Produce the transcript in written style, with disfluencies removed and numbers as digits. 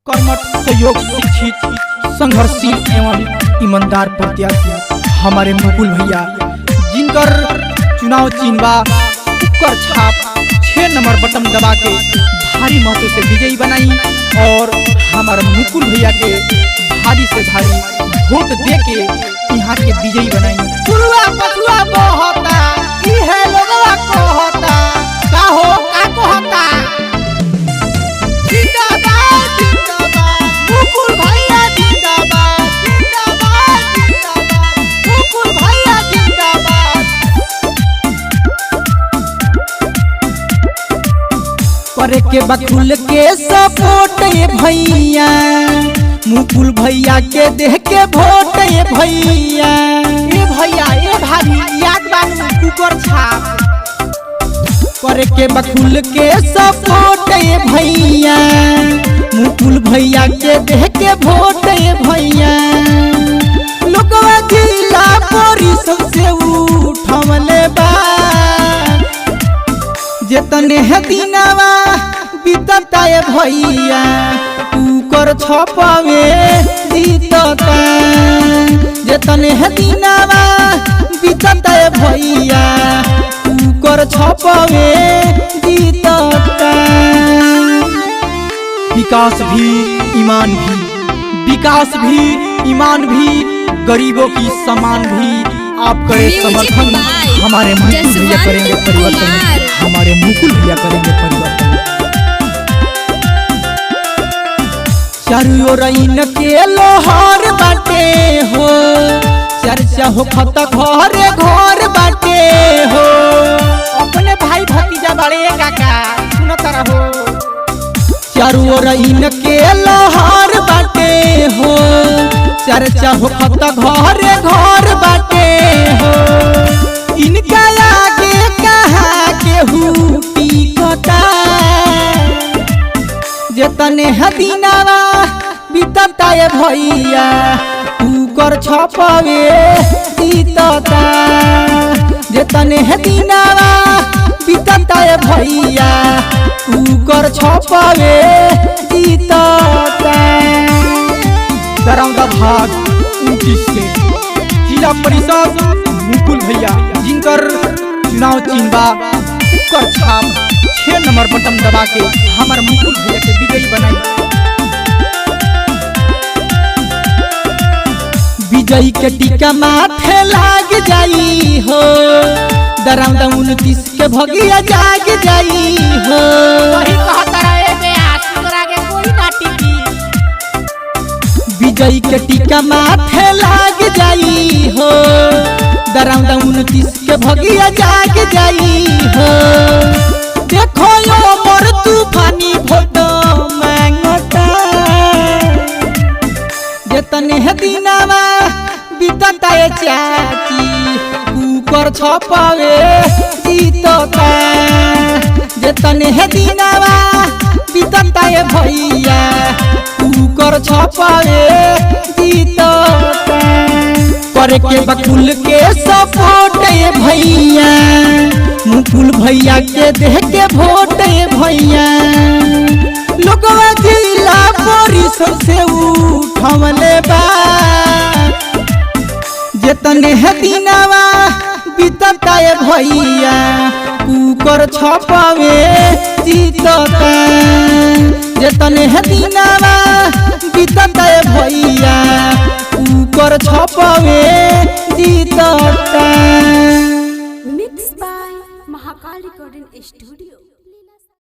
कर्मठ सहयोग शिक्षित संघर्षशील एवं ईमानदार प्रत्याशी हमारे मुकुल भैया जिनकर चुनाव चिन्ह कुकर छाप 6 नंबर बटन दबा के भारी मतों से विजयी बनाई और हमारे मुकुल भैया के भारी से भारी वोट दे के यहाँ के विजयी बनाई। पुरुआ पछुआ कहता ई है लोगवा कहता का हो का कहता जिंदाबाद जिंदाबाद मुकुल भैया जिंदाबाद जिंदाबाद जिंदाबाद मुकुल भैया जिंदाबाद। करे के बकुल के सपोर्ट ये भैया मुकुल भैया के देख के वोट ये भैया ए भाभी याद बानू कुकर छाप करे के बकुल के सपोर्ट ये भैया मुकुल भैया के देख के वोट ये भैया लोगवा जिला परिषद से उठवले बा जेतने है दिनवा बीतता ये भैया कुकर छपावे जीतता जेतने है दिनवा बीतता ये भैया कुकर छपावे जीतता। विकास भी ईमान भी विकास भी ईमान भी गरीबों की सम्मान भी आप करे समर्थन हमारे मुकुल भैया करेंगे परिवर्तन हमारे मुकुल भैया करेंगे परिवर्तन। चारों ओर इनके लोहार बाटे हो चर्चा हो खता घरे घर बाटे हो अपने भाई भतीजा बड़े काका सुनो तारा हो चारों ओर इनके लोहार बाटे हो चर्चा हो खता घरे घर बाटे हो इनका आगे कहा केहू टिकता जेतने हदीनावा बीतता ये भैया कुकर छपावे जीतता जेतने हदीनावा बीतता ये भैया कुकर छपावे जीतता। दरौंदा भाग 29 से जिला परिषद मुकुल भैया जिनकर चुनाव चिन्ह कुकर छाप 6 नंबर बटन दबा के हमारे मुकुल भैया के विजयी बनाई। विजयी के टीका माथे लाग जाई हो दरौंदा 29 के भगिया जाग जाई हो वही कहता रहे बे आसुरा के कोई ना टिकी विजयी के टीका माथे लाग जाई हो दरौंदा 29 के भगिया जाग जाई हो देखो यो मोर तूफानी वोट मांगता जेतने है दिनवा बीतता ये चाची कुकर छपावे जीतता जेतने है दिनवा बीतता ये भैया कुकर छपावे जीतता। करे के बकुल के सपोर्ट ये भैया मुकुल भैया के देख के वोट ये भैया लोगवा जिला परिषद से उठवले बा जेतने है दिनवा बीतता ये भैया कुकर छपावे जीतता जेतने है दिनवा बीतता ये भैया कुकर छपावे जीतता। Mixed by Mahakal Recording Studio।